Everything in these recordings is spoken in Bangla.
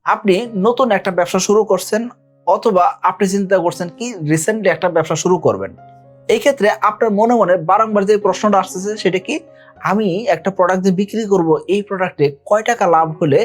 আপনি নতুন একটা ব্যবসা শুরু করছেন অথবা আপনি চিন্তা করছেন কি রিসেন্টলি একটা ব্যবসা শুরু করবেন। এই ক্ষেত্রে আপনার মনে মনে বারংবার যে প্রশ্নটা আসতেছে সেটা কি, আমি একটা প্রোডাক্ট যে বিক্রি করব এই প্রোডাক্টে কয় টাকা লাভ হলে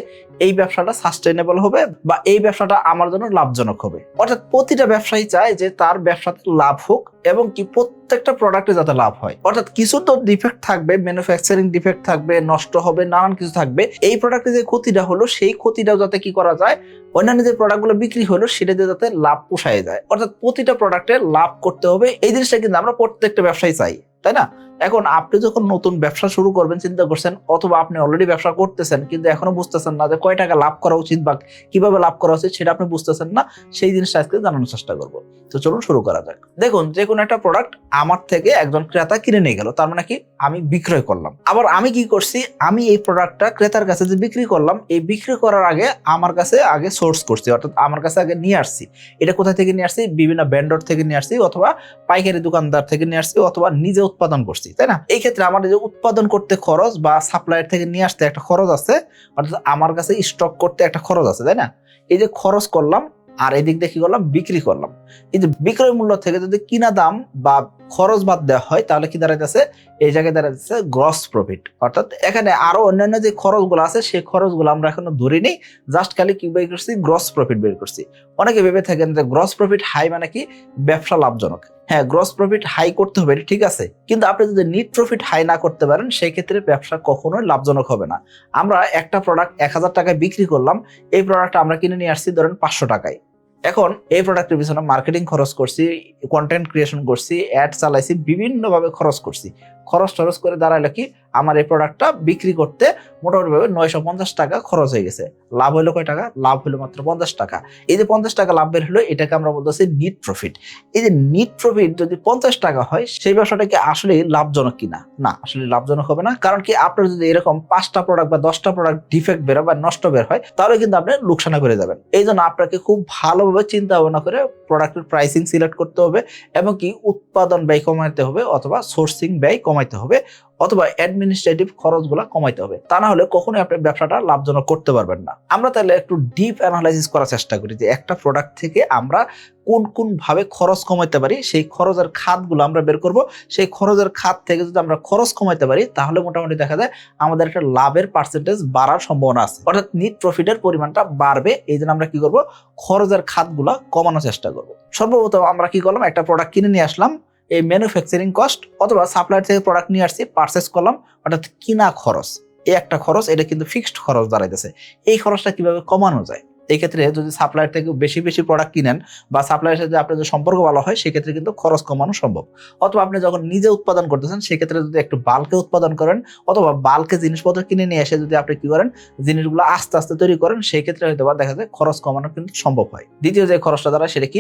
এই ব্যবসাটা সাস্টেইনেবল হবে বা এই ব্যবসাটা আমার জন্য লাভজনক হবে। অর্থাৎ প্রতিটা ব্যবসায়ী চায় যে তার ব্যবসাতে লাভ হোক এবং কি প্রত্যেকটা প্রোডাক্টে যাতে লাভ হয়। অর্থাৎ কিছু তো ডিফেক্ট থাকবে, ম্যানুফ্যাকচারিং ডিফেক্ট থাকবে, নষ্ট হবে, নানান কিছু থাকবে। এই প্রোডাক্টে যে ক্ষতিটা হলো সেই ক্ষতিটাও যাতে কি করা যায়, অন্যান্য যে প্রোডাক্টগুলো বিক্রি হলো সেটাতে যাতে লাভ পোষায় যায়। অর্থাৎ প্রতিটা প্রোডাক্টে লাভ করতে হবে, এই জিনিসটা কিন্তু আমরা প্রত্যেকটা ব্যবসায়ী চাই, তাই না? এখন আপনি যখন নতুন ব্যবসা শুরু করবেন চিন্তা করছেন, অথবা আপনি অলরেডি ব্যবসা করতেছেন কিন্তু এখনো বুঝতেছেন না যে কয় টাকা লাভ করা উচিত বা কিভাবে লাভ করা উচিত, সেটা আপনি বুঝতেছেন না, সেই জিনিসটা আজকে জানানোর চেষ্টা করব। তো চলুন শুরু করা যাক। দেখুন, যে কোনো একটা প্রোডাক্ট আমার থেকে একজন ক্রেতা কিনে নিয়ে গেল, তার মানে কি আমি বিক্রয় করলাম। আবার আমি কি করছি, আমি এই প্রোডাক্টটা ক্রেতার কাছে যে বিক্রি করলাম, এই বিক্রি করার আগে আমার কাছে আগে সোর্স করছি, অর্থাৎ আমার কাছে আগে নিয়ে আসছি। এটা কোথা থেকে নিয়ে আসছি? বিভিন্ন ভেন্ডর থেকে নিয়ে আসছি, অথবা পাইকারি দোকানদার থেকে নিয়ে আসছি, অথবা নিজে উৎপাদন করছি, তাই না? এই ক্ষেত্রে আমার যে উৎপাদন করতে খরচ বা সাপ্লায়ার থেকে নিয়ে আসতে একটা খরচ আছে, অর্থাৎ আমার কাছে স্টক করতে একটা খরচ আছে, তাই না? এই যে খরচ করলাম আর এদিক দিয়ে কি করলাম, বিক্রি করলাম। এই যে বিক্রয় মূল্য থেকে যদি কিনা দাম বা খরচ বাদ দেওয়া হয় তাহলে কি দাঁড়াইতেছে, এই জায়গায় দাঁড়াইতেছে গ্রস প্রফিট। অর্থাৎ এখানে আরো অন্যান্য যে খরচগুলো আছে সেই খরচগুলো আমরা এখনো ধরিনি, জাস্ট খালি কি বের করছি, গ্রস প্রফিট বের করছি। অনেকে ভেবে থাকেন যে গ্রস প্রফিট হাই মানে কি ব্যবসা লাভজনক। হ্যাঁ, গ্রস প্রফিট হাই করতে হবে, ঠিক আছে, কিন্তু আপনি যদি নিট প্রফিট হাই না করতে পারেন সেই ক্ষেত্রে ব্যবসা কখনোই লাভজনক হবে না। আমরা একটা প্রোডাক্ট 1000 টাকায় বিক্রি করলাম, এই প্রোডাক্টটা আমরা কিনে নিয়ে আসছি ধরেন 500 টাকায়। এখন এই প্রোডাক্টের পিছনে মার্কেটিং খরচ করছি, কন্টেন্ট ক্রিয়েশন করছি, অ্যাড চালাইছি, বিভিন্নভাবে খরচ করছি। খরচ টরচ করে দাঁড়াইলো কি, আমার এই প্রোডাক্টটা বিক্রি করতে মোটামুটিভাবে 950 টাকা খরচ হয়ে গেছে। লাভ হলো কয় টাকা? লাভ হলো মাত্র 50 টাকা। এই যে 50 টাকা লাভ বের হলো, এটাকে আমরা বলতেছি নিট প্রফিট। এই যে নিট প্রফিট যদি 50 টাকা হয়, সেই ব্যবসাটা কি আসলে লাভজনক কিনা? না, আসলে লাভজনক হবে না। কারণ কি, আপনার যদি এরকম 5টা প্রোডাক্ট বা 10টা প্রোডাক্ট ডিফেক্ট বের হয় বা নষ্ট বের হয়, তাহলে কিন্তু আপনি লোকসানে করে যাবেন। এই জন্য আপনাকে খুব ভালোভাবে চিন্তা ভাবনা করে প্রোডাক্টের প্রাইসিং সিলেক্ট করতে হবে এবং কি উৎপাদন ব্যয় কমাইতে হবে, অথবা সোর্সিং ব্যয় কমাইতে হবে, অথবা অ্যাডমিনিস্ট্রেটিভ খরচগুলো কমাইতে হবে। তা না হলে কখনোই আপনি ব্যবসাটা লাভজনক করতে পারবেন না। আমরা তাহলে একটু ডিপ অ্যানালাইসিস করার চেষ্টা করি যে একটা প্রোডাক্ট থেকে আমরা কোন কোন ভাবে খরচ কমাইতে পারি, সেই খরচের খাতগুলো আমরা বের করব। সেই খরচের খাত থেকে যদি আমরা খরচ কমাইতে পারি তাহলে মোটামুটি দেখা যায় আমাদের একটা লাভের পার্সেন্টেজ বাড়ার সম্ভাবনা আছে, অর্থাৎ নিট প্রফিটের পরিমাণটা বাড়বে। এই জন্য আমরা কি করব, খরচের খাতগুলো কমানোর চেষ্টা করব। সর্বপ্রথম আমরা কি করলাম, একটা প্রোডাক্ট কিনে নিয়ে আসলাম, এই ম্যানুফ্যাকচারিং কস্ট অথবা সাপ্লায়ার থেকে প্রোডাক্ট নিয়ে আসছি, পারচেস করলাম, অর্থাৎ কিনা খরচ, এই একটা খরচ, এটা কিন্তু ফিক্সড খরচ দাঁড়াইতেছে। এই খরচটা কিভাবে কমানো যায়? এই ক্ষেত্রে যদি সাপ্লায়ার থেকে বেশি বেশি প্রোডাক্ট কিনেন বা সাপ্লায়ারের সাথে আপনার যদি সম্পর্ক ভালো হয়, সেক্ষেত্রে কিন্তু খরচ কমানো সম্ভব। অথবা আপনি যখন নিজে উৎপাদন করতেছেন সেক্ষেত্রে যদি একটু বাল্কে উৎপাদন করেন, অথবা বাল্কে জিনিসপত্র কিনে নিয়ে এসে যদি আপনি কি করেন, জিনিসগুলো আস্তে আস্তে তৈরি করেন, সেই ক্ষেত্রে হয়তো বা দেখা যায় খরচ কমানো কিন্তু সম্ভব হয়। দ্বিতীয় যে খরচটা দাঁড়ায় সেটা কি,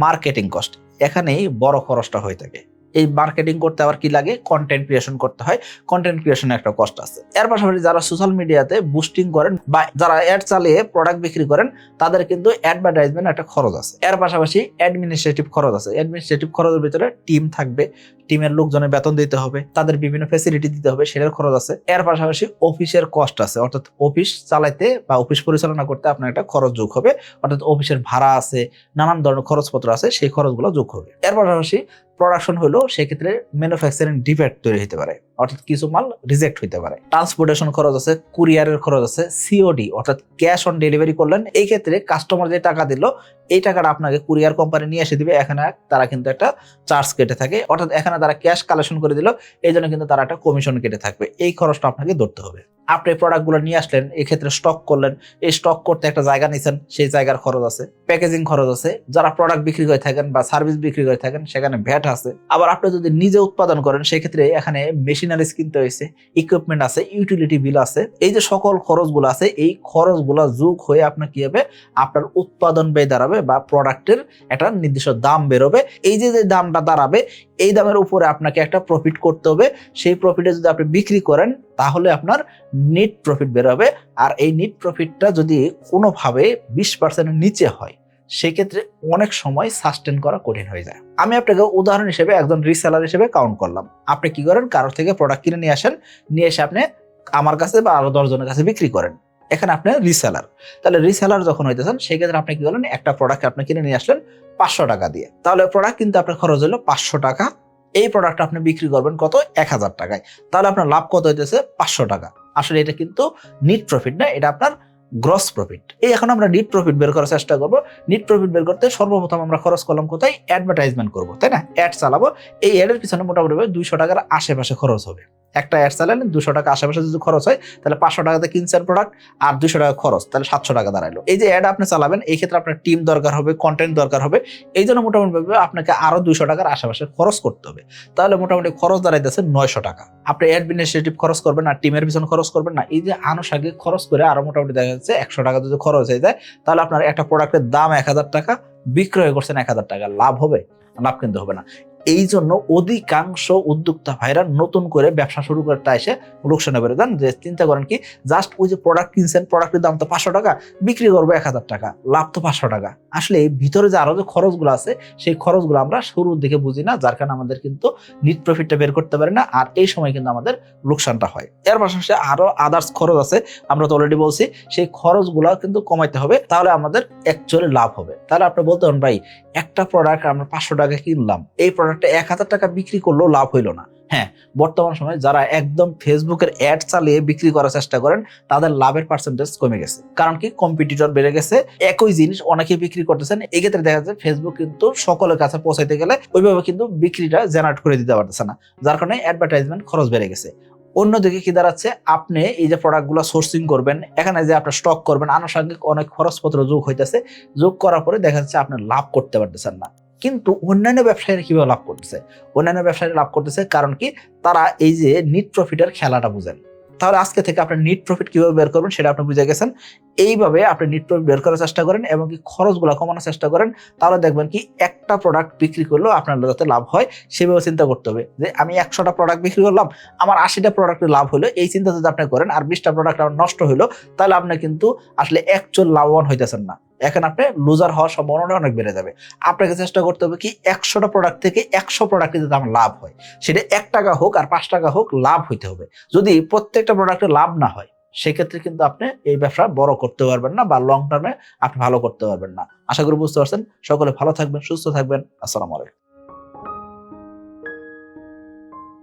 মার্কেটিং কস্ট। এখানেই বড় খরচটা হয়ে থাকে। এই মার্কেটিং করতে আবার কি লাগে, কন্টেন্ট ক্রিয়েশন করতে হয়, কন্টেন্ট ক্রিয়েশনে একটা কষ্ট আছে। এর পাশাপাশি যারা সোশ্যাল মিডিয়াতে বুস্টিং করেন বা যারা অ্যাড চালিয়ে প্রোডাক্ট বিক্রি করেন, তাদের কিন্তু অ্যাডভার্টাইজমেন্ট একটা খরচ আছে। এর পাশাপাশি অ্যাডমিনিস্ট্রেটিভ খরচ আছে। অ্যাডমিনিস্ট্রেটিভ খরচের ভিতরে টিম থাকবে, টিমের লোকজনের বেতন দিতে হবে, তাদের বিভিন্ন ফ্যাসিলিটি দিতে হবে, সেটার খরচ আছে। এর পাশাপাশি অফিসের কষ্ট আছে, অর্থাৎ অফিস চালাইতে বা অফিস পরিচালনা করতে আপনার একটা খরচ যোগ হবে, অর্থাৎ অফিসের ভাড়া আছে, নানান ধরনের খরচপত্র আছে, সেই খরচগুলো যোগ হবে। এর পাশাপাশি প্রোডাকশন হলো, সেক্ষেত্রে ম্যানুফ্যাকচারিং ডিফেক্ট তৈরি হতে পারে, অর্থাৎ কিছু মাল রিজেক্ট হইতে পারে। ট্রান্সপোর্টেশন খরচ আছে, কুরিয়ারের খরচ আছে, সিওডি অর্থাৎ ক্যাশ অন ডেলিভারি করলেন, এই ক্ষেত্রে কাস্টমার যে টাকা দিল এই টাকাটা আপনাকে কুরিয়ার কোম্পানি নিয়ে এসে দিবে, এখানে তারা কিন্তু একটা চার্জ কেটে থাকে, অর্থাৎ এখানে তারা ক্যাশ কালেকশন করে দিল, এই জন্য কিন্তু তারা একটা কমিশন কেটে থাকবে। এই খরচটা আপনাকে ধরতে হবে। আপনি প্রোডাক্টগুলো নিয়ে আসলেন, এই ক্ষেত্রে স্টক করলেন, এই স্টক করতে একটা জায়গা নিছেন, সেই জায়গার খরচ আছে, প্যাকেজিং খরচ আছে, যারা প্রোডাক্ট বিক্রি করে থাকেন বা সার্ভিস বিক্রি করে থাকেন সেখানে ভ্যাট আছে। আবার আপনি যদি নিজে উৎপাদন করেন সেক্ষেত্রে এখানে মেশিনারিজ কিনতে হয়েছে, ইকুইপমেন্ট আছে, ইউটিলিটি বিল আছে। এই যে সকল খরচগুলো আছে, এই খরচগুলো যোগ হয়ে আপনার কি হবে, আপনার উৎপাদন ব্যয় দাঁড়াবে বা প্রোডাক্টের একটা নির্দিষ্ট দাম বেরোবে। এই যে যে দামটা দাঁড়াবে, এই দামের উপরে আপনাকে একটা প্রফিট করতে হবে। সেই প্রফিটে যদি আপনি বিক্রি করেন তাহলে আপনার নেট প্রফিট বেরোবে। আর এই নেট প্রফিটটা যদি কোনোভাবে 20% নিচে হয় সেক্ষেত্রে অনেক সময় সাস্টেন করা কঠিন হয়ে যায়। আমি আপনাকে উদাহরণ হিসেবে একজন রিসেলার হিসেবে কাউন্ট করলাম। আপনি কি করেন, কারোর থেকে প্রোডাক্ট কিনে নিয়ে আসেন, নিয়ে এসে আপনি আমার কাছে বা আরো 10 জনের কাছে বিক্রি করেন। এখানে আপনি রিসেলার। তাহলে রিসেলার যখন হইতেছেন সেক্ষেত্রে আপনি কি করলেন, একটা প্রোডাক্ট আপনি কিনে নিয়ে আসলেন 500 টাকা দিয়ে। তাহলে প্রোডাক্ট কিন্তু আপনার খরচ হলো 500 টাকা। এই প্রোডাক্ট আপনি বিক্রি করবেন কত, 1000 টাকায়। তাহলে আপনার লাভ কত হইতেছে, 500 টাকা। আসলে এটা কিন্তু নিট প্রফিট না, এটা আপনার গ্রস প্রফিট। এই এখন আমরা নিট প্রফিট বের করার চেষ্টা করব। নিট প্রফিট বের করতে সর্বপ্রথম আমরা খরচ করলাম কোথায়, অ্যাডভার্টাইজমেন্ট করবো, তাই না? অ্যাড চালাবো। এই অ্যাডের পিছনে মোটামুটি 200 টাকার আশেপাশে খরচ হবে। একটা অ্যাড চালালে 200 টাকা আশেপাশে যদি খরচ হয়, তাহলে 500 টাকাতে কিনছেন প্রোডাক্ট আর 200 টাকা খরচ, তাহলে 700 টাকা দাঁড়াইলো। এই যে অ্যাড আপনি চালাবেন, এই ক্ষেত্রে আপনার টিম দরকার হবে, কন্টেন্ট দরকার হবে। এই জন্য মোটামুটি আপনাকে আরো 200 টাকার আশেপাশে খরচ করতে হবে। তাহলে মোটামুটি খরচ দাঁড়াইতেছে 900 টাকা। আপনি অ্যাডমিনিস্ট্রেটিভ খরচ করবেন না, টিমের পিছনে খরচ করবেন না, এই যে আনুষঙ্গিক খরচ করে আরো মোটামুটি দেখা যাচ্ছে 100 টাকা যদি খরচ হয়ে যায়, তাহলে আপনার একটা প্রোডাক্টের দাম 1000 টাকা, বিক্রয় করছেন 1000 টাকা, লাভ হবে? লাভ কিন্তু হবে না। এই জন্য অধিকাংশ উদ্যোক্তা ভাইরা নতুন করে ব্যবসা শুরু করতে এসে লোকসানে বেড়ে যান। যে চিন্তা করেন কি, জাস্ট ওই যে প্রোডাক্ট কিনছেন, প্রোডাক্টের দাম তো 500 টাকা, বিক্রি করবো 1000 টাকা, লাভ তো 500 টাকা। আসলে এই ভিতরে যে আরো যে খরচগুলো আছে, সেই খরচগুলো আমরা শুরুর দিকে বুঝি না, যার কারণে আমাদের কিন্তু নিট প্রফিটটা বের করতে পারি না, আর এই সময় কিন্তু আমাদের লোকসানটা হয়। এর পাশাপাশি আরো আদার্স খরচ আছে, আমরা তো অলরেডি বলছি, সেই খরচগুলো কিন্তু কমাইতে হবে, তাহলে আমাদের অ্যাকচুয়ালি লাভ হবে। তাহলে আপনি বলতে পারেন, ভাই একটা প্রোডাক্ট আমরা 500 টাকা কিনলাম, এই প্রোডাক্টটা 1000 টাকা বিক্রি করলেও লাভ হইলো না। হ্যাঁ, বর্তমান সময়ে যারা একদম ফেসবুকের অ্যাড চালিয়ে বিক্রি করার চেষ্টা করেন, তাদের লাভের পার্সেন্টেজ কমে গেছে। কারণ কি, কম্পিটিটর বেড়ে গেছে, একই জিনিস অনেকে বিক্রি করতেছেন। এই ক্ষেত্রে দেখা যাচ্ছে ফেসবুক কিন্তু সকলের কাছে পৌঁছাইতে গেলে ওইভাবে কিন্তু বিক্রিটা জেনারেট করে দিতে পারতেছে না, যার কারণে অ্যাডভার্টাইজমেন্ট খরচ বেড়ে গেছে। অন্যদিকে কি দাঁড়াচ্ছে, আপনি এই যে প্রোডাক্টগুলো সোর্সিং করবেন, এখানে যে আপনার স্টক করবেন, আনুষঙ্গিক অনেক খরচপত্র যোগ হইতেছে। যোগ করার পরে দেখা যাচ্ছে আপনি লাভ করতে পারতেছেন না। কিন্তু অন্যান্য ব্যবসায়ীরা কিভাবে লাভ করতেছে? অন্যান্য ব্যবসায়ীরা লাভ করতেছে কারণ কি, তারা এই যে নিট প্রফিটের খেলাটা বুঝেন। তাহলে আজকে থেকে আপনি নিট প্রফিট কিভাবে বের করবেন সেটা আপনি বুঝে গেছেন। এইভাবে আপনি নিট প্রফিট বের করার চেষ্টা করেন এবং কি খরচগুলো কমানোর চেষ্টা করেন। তাহলে দেখবেন কি, একটা প্রোডাক্ট বিক্রি করলেও আপনার যাতে লাভ হয় সেভাবে চিন্তা করতে হবে। যে আমি 100টা প্রোডাক্ট বিক্রি করলাম, আমার 80টা প্রোডাক্টের লাভ হলো, এই চিন্তা যদি আপনি করেন, আর 20টা প্রোডাক্ট আমার নষ্ট হলো, তাহলে আপনি কিন্তু আসলে অ্যাকচুয়াল লাভবান হইতেছেন না। এখন আপনি লুজার হওয়ার সম্ভাবনা অনেক বেড়ে যাবে। আপনাকে চেষ্টা করতে হবে কি, 100টা প্রোডাক্ট থেকে 100 প্রোডাক্টে যদি আমার লাভ হয়, সেটা 1 টাকা হোক আর 5 টাকা হোক, লাভ হইতে হবে। যদি প্রত্যেকটা প্রোডাক্টে লাভ না হয়, সেক্ষেত্রে কিন্তু আপনি এই ব্যবসা বড় করতে পারবেন না, বা লং টার্মে আপনি ভালো করতে পারবেন না। আশা করি বুঝতে পারছেন। সকলে ভালো থাকবেন, সুস্থ থাকবেন। আসসালামু আলাইকুম।